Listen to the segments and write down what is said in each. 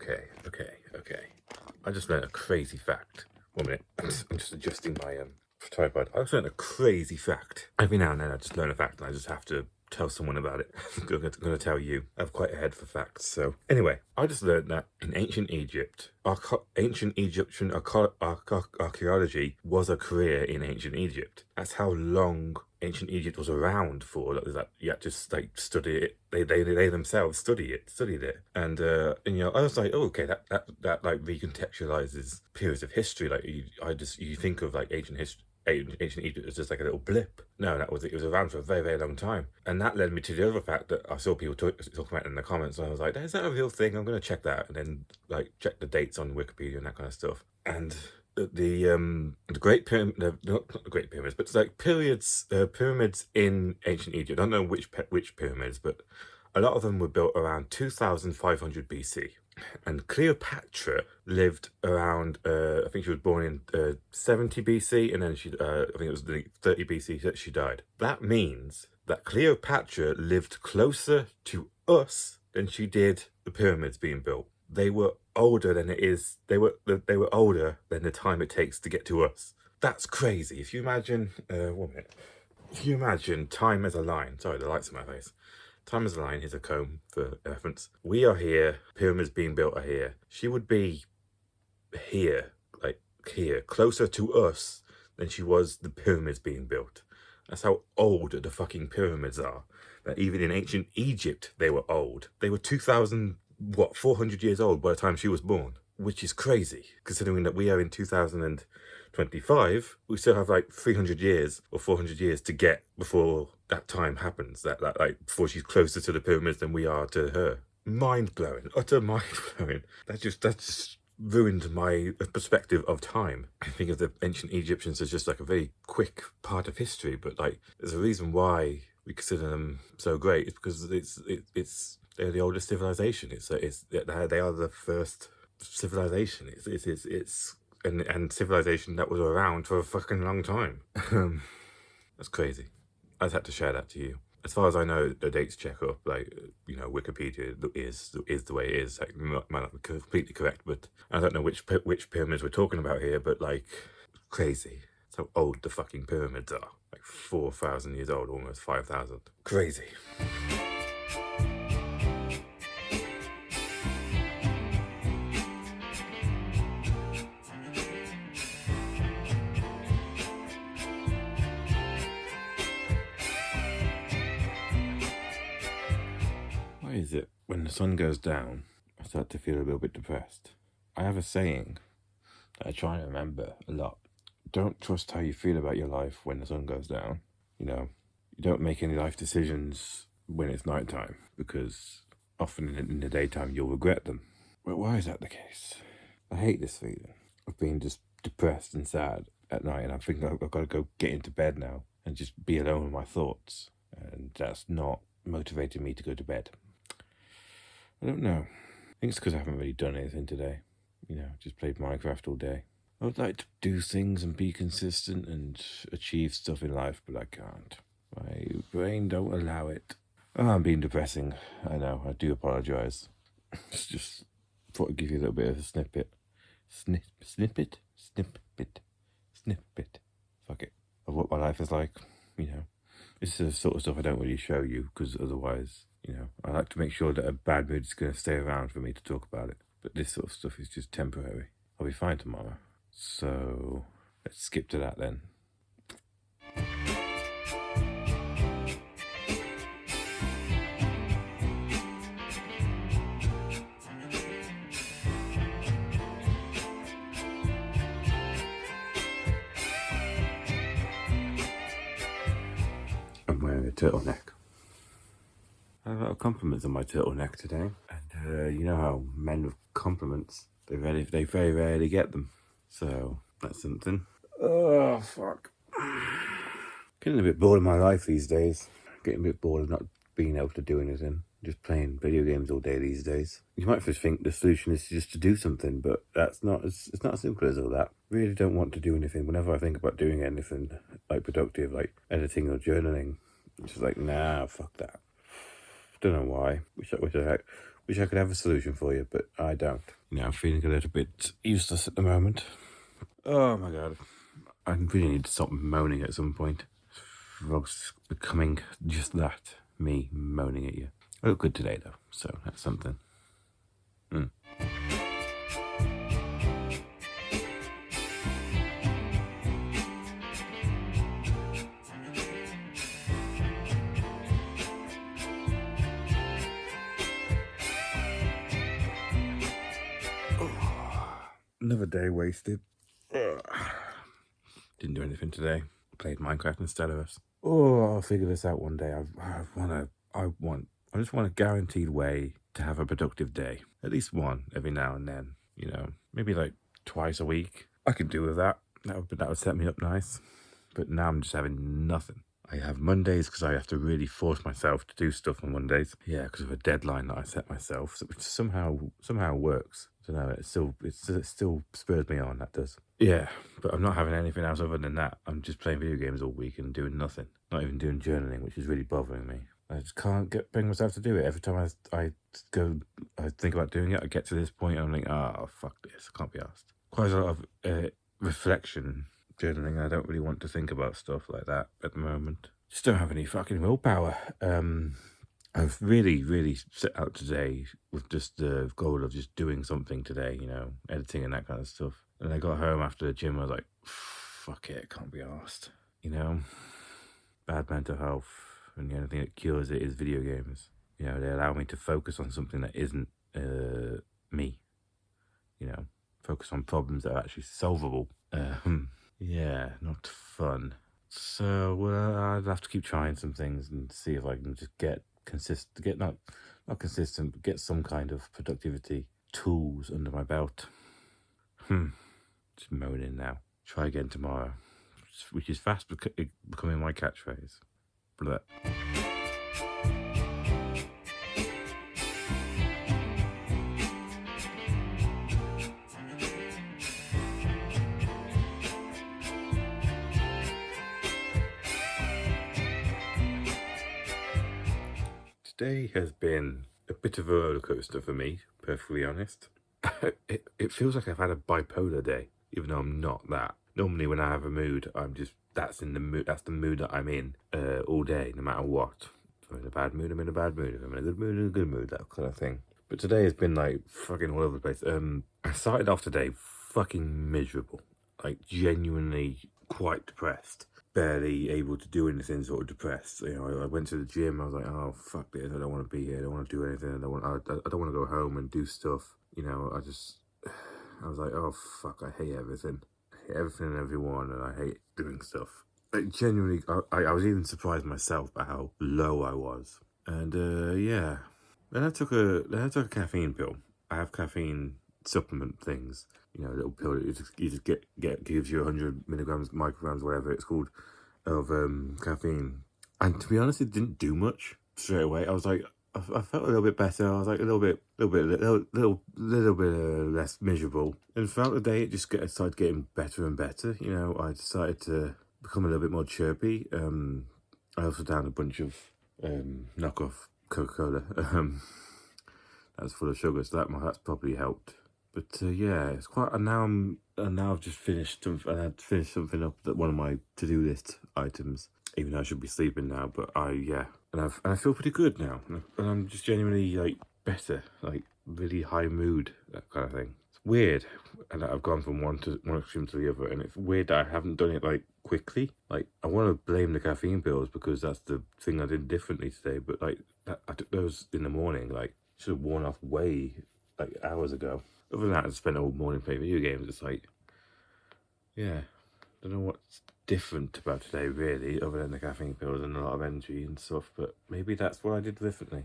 Okay. I just learned a crazy fact. 1 minute. I'm just adjusting my tripod. I just learned a crazy fact. Every now and then I just learn a fact and I just have to tell someone about it. I'm going to tell you. I have quite a head for facts. So anyway, I just learned that in ancient Egypt, ancient Egyptian archaeology was a career in ancient Egypt. That's how long ancient Egypt was around for. That you had to like study it. They themselves studied it, and you know, I was like, oh, okay, that like recontextualizes periods of history. Like you think of like ancient Egypt as just like a little blip. No, it was around for a very, very long time. And that led me to the other fact that I saw people talking about in the comments, and I was like, is that a real thing? I'm going to check that, and then like check the dates on Wikipedia and that kind of stuff. And the Great Pyramid, not the Great Pyramids, but it's like pyramids in ancient Egypt. I don't know which pyramids, but a lot of them were built around 2500 BC. And Cleopatra lived around, I think she was born in 70 BC, and then I think it was 30 BC that she died. That means that Cleopatra lived closer to us than she did the pyramids being built. They were older than it is. They were older than the time it takes to get to us. That's crazy. If you imagine, 1 minute. If you imagine time as a line. Sorry, the light's in my face. Time as a line, here's a comb for reference. We are here, pyramids being built are here. She would be here, like here, closer to us than she was the pyramids being built. That's how old the fucking pyramids are. That even in ancient Egypt, they were old. They were 400 years old by the time she was born, which is crazy, considering that we are in 2025, we still have like 300 years or 400 years to get before that time happens, that like before she's closer to the pyramids than we are to her. Mind-blowing, utter mind-blowing. That just ruined my perspective of time. I think of the ancient Egyptians as just like a very quick part of history, but like there's a reason why we consider them so great. It's because they're the oldest civilization. They are the first civilization. And civilization that was around for a fucking long time. That's crazy. I just had to share that to you. As far as I know, the dates check up. Like, you know, Wikipedia is the way it is. Like, might not be completely correct, but I don't know which pyramids we're talking about here. But like, crazy. That's how old the fucking pyramids are. Like 4,000 years old, almost 5,000. Crazy. Why is it when the sun goes down, I start to feel a little bit depressed? I have a saying that I try and remember a lot. Don't trust how you feel about your life when the sun goes down. You know, you don't make any life decisions when it's nighttime, because often in the daytime you'll regret them. But why is that the case? I hate this feeling of being just depressed and sad at night, and I think I've got to go get into bed now and just be alone with my thoughts, and that's not motivating me to go to bed. I don't know. I think it's because I haven't really done anything today. You know, just played Minecraft all day. I would like to do things and be consistent and achieve stuff in life, but I can't. My brain don't allow it. Oh, I'm being depressing. I know. I do apologise. Just thought I'd give you a little bit of a snippet. Snippet. Fuck it. Of what my life is like. You know, this is the sort of stuff I don't really show you, because otherwise, you know, I like to make sure that a bad mood is going to stay around for me to talk about it. But this sort of stuff is just temporary. I'll be fine tomorrow. So let's skip to that then. I'm wearing a turtleneck. I have a lot of compliments on my turtleneck today, and you know how men with compliments, they very rarely get them, so that's something. Oh fuck! Getting a bit bored of my life these days. Getting a bit bored of not being able to do anything, just playing video games all day these days. You might just think the solution is just to do something, but it's not as simple as all that. Really don't want to do anything. Whenever I think about doing anything like productive, like editing or journaling, it's just like, nah, fuck that. Don't know why. Wish I could have a solution for you, but I don't. You know, I'm feeling a little bit useless at the moment. Oh my god. I really need to stop moaning at some point. Vlog's becoming just that. Me moaning at you. I look good today though, so that's something. Another day wasted. Didn't do anything today. Played Minecraft instead of us. Oh, I'll figure this out one day. I just want a guaranteed way to have a productive day. At least one every now and then. You know, maybe like twice a week. I could do with that. That would set me up nice. But now I'm just having nothing. I have Mondays because I have to really force myself to do stuff on Mondays. Yeah, because of a deadline that I set myself, which somehow works. I don't know, it still spurs me on, that does. Yeah, but I'm not having anything else other than that. I'm just playing video games all week and doing nothing. Not even doing journaling, which is really bothering me. I just can't bring myself to do it. Every time I think about doing it, I get to this point and I'm like, oh, fuck this, I can't be asked. Quite a lot of reflection journaling. I don't really want to think about stuff like that at the moment. Just don't have any fucking willpower. I've really set out today with just the goal of just doing something today, you know, editing and that kind of stuff. And I got home after the gym, I was like, fuck it, can't be arsed. You know, bad mental health, and the only thing that cures it is video games. You know, they allow me to focus on something that isn't me. You know, focus on problems that are actually solvable. Yeah, not fun. So I'd have to keep trying some things and see if I can just get not consistent, but get some kind of productivity tools under my belt. Just moaning now. Try again tomorrow, which is fast becoming my catchphrase. Blah. Today has been a bit of a roller coaster for me, perfectly honest. It feels like I've had a bipolar day, even though I'm not that. Normally when I have a mood, that's the mood that I'm in all day, no matter what. If I'm in a bad mood, I'm in a bad mood. If I'm in a good mood, I'm in a good mood, that kind of thing. But today has been like fucking all over the place. I started off today fucking miserable, like genuinely quite depressed. Barely able to do anything, sort of depressed. You know, I went to the gym, I was like, oh, fuck this, I don't want to be here, I don't want to do anything, I don't want to go home and do stuff. You know, I was like, oh, fuck, I hate everything. I hate everything and everyone, and I hate doing stuff. Like, genuinely, I was even surprised myself by how low I was. And, yeah. Then I took a caffeine pill. I have caffeine supplement things. You know, a little pill that you just get gives you 100 milligrams, micrograms, whatever it's called, of caffeine. And to be honest, it didn't do much straight away. I was like, I felt a little bit better. I was like a little bit less miserable. And throughout the day, it started getting better and better. You know, I decided to become a little bit more chirpy. I also downed a bunch of knockoff Coca-Cola. That's full of sugar, so that's probably helped. But yeah, it's quite. And now I've just finished. I had to finish something up that one of my to-do list items. Even though I should be sleeping now, but and I feel pretty good now, and I'm just genuinely like better, like really high mood, that kind of thing. It's weird, and I've gone from one extreme to the other, and it's weird that I haven't done it like quickly. Like I want to blame the caffeine pills because that's the thing I did differently today, but like I took those in the morning, like should have worn off way like hours ago. Other than that, I spent all morning playing video games. It's like, yeah, I don't know what's different about today really, other than the caffeine pills and a lot of energy and stuff, but maybe that's what I did differently.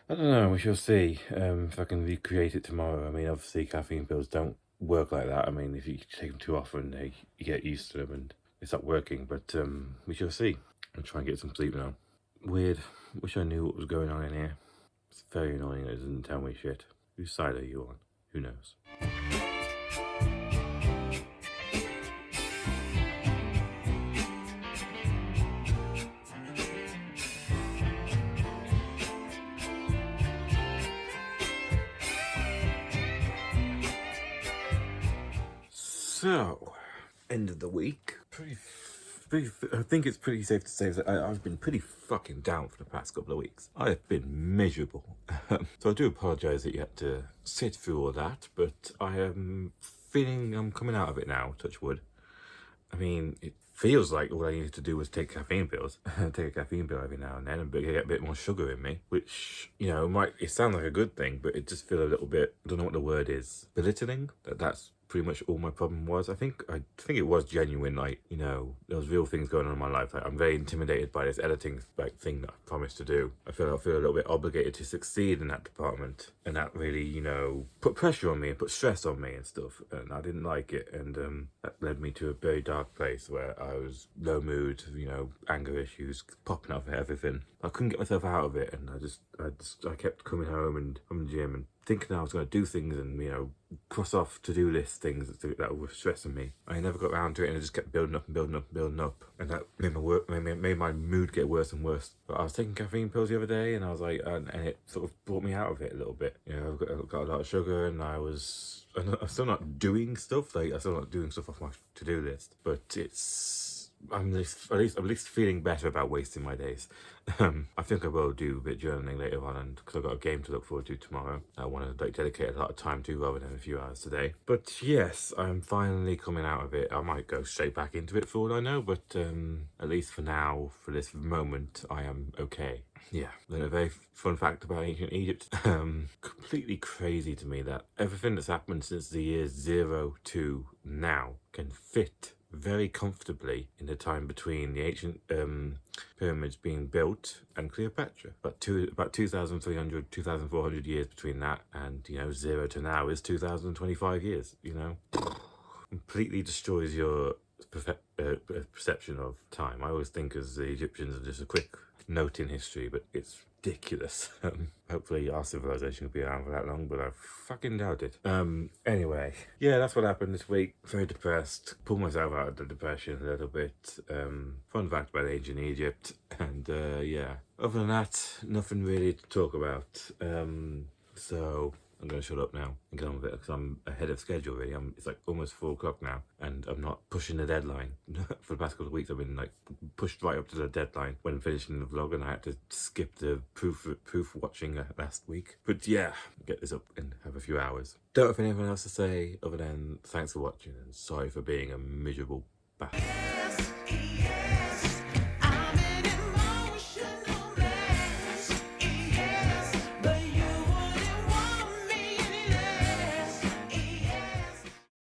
I don't know, we shall see if I can recreate it tomorrow. I mean, obviously caffeine pills don't work like that. I mean, if you take them too often, you get used to them and they stop working, but we shall see. I'll try and get some sleep now. Weird, wish I knew what was going on in here. It's very annoying that it doesn't tell me shit. Whose side are you on? Who knows? So, end of the week. I think it's pretty safe to say that I've been pretty fucking down for the past couple of weeks. I have been miserable. So I do apologise that you had to sit through all that, but I am feeling I'm coming out of it now, touch wood. I mean, it feels like all I needed to do was take caffeine pills. Take a caffeine pill every now and then and get a bit more sugar in me, which, you know, it sounds like a good thing, but it just feels a little bit, I don't know what the word is, belittling. That's pretty much all my problem was. I think it was genuine, like, you know, there was real things going on in my life. Like, I'm very intimidated by this editing thing that I promised to do. I feel a little bit obligated to succeed in that department, and that really, you know, put pressure on me and put stress on me and stuff, and I didn't like it, and that led me to a very dark place where I was low mood, you know, anger issues popping up for everything. I couldn't get myself out of it, and I kept coming home from the gym and thinking I was going to do things and, you know, cross off to-do list things that were stressing me. I never got around to it, and it just kept building up and building up and building up, and that made my mood get worse and worse. But I was taking caffeine pills the other day, and I was like, and it sort of brought me out of it a little bit. You know, I've got a lot of sugar, and I'm still not doing stuff. Like, I'm still not doing stuff off my to-do list, but I'm at least feeling better about wasting my days. I think I will do a bit of journaling later on, and because I've got a game to look forward to tomorrow, I want to dedicate a lot of time to rather than a few hours today. But yes, I'm finally coming out of it. I might go straight back into it for all I know, but at least for now, for this moment, I am okay. Yeah, then a very fun fact about ancient Egypt. Completely crazy to me that everything that's happened since the year 0 to now can fit very comfortably in the time between the ancient pyramids being built and Cleopatra. About 2,300, 2,400 years between that, and, you know, 0 to now is 2,025 years, you know. Completely destroys your perception of time. I always think as the Egyptians are just a quick note in history, but it's ridiculous. Hopefully our civilization will be around for that long, but I fucking doubt it. Anyway, yeah, that's what happened this week. Very depressed. Pulled myself out of the depression a little bit. Fun fact about ancient Egypt, and yeah. Other than that, nothing really to talk about. So I'm going to shut up now and get on with it because I'm ahead of schedule, really. It's like almost 4 o'clock now, and I'm not pushing the deadline. For the past couple of weeks, I've been like pushed right up to the deadline when finishing the vlog, and I had to skip the proof watching last week. But yeah, get this up and have a few hours. Don't have anything else to say other than thanks for watching and sorry for being a miserable bastard.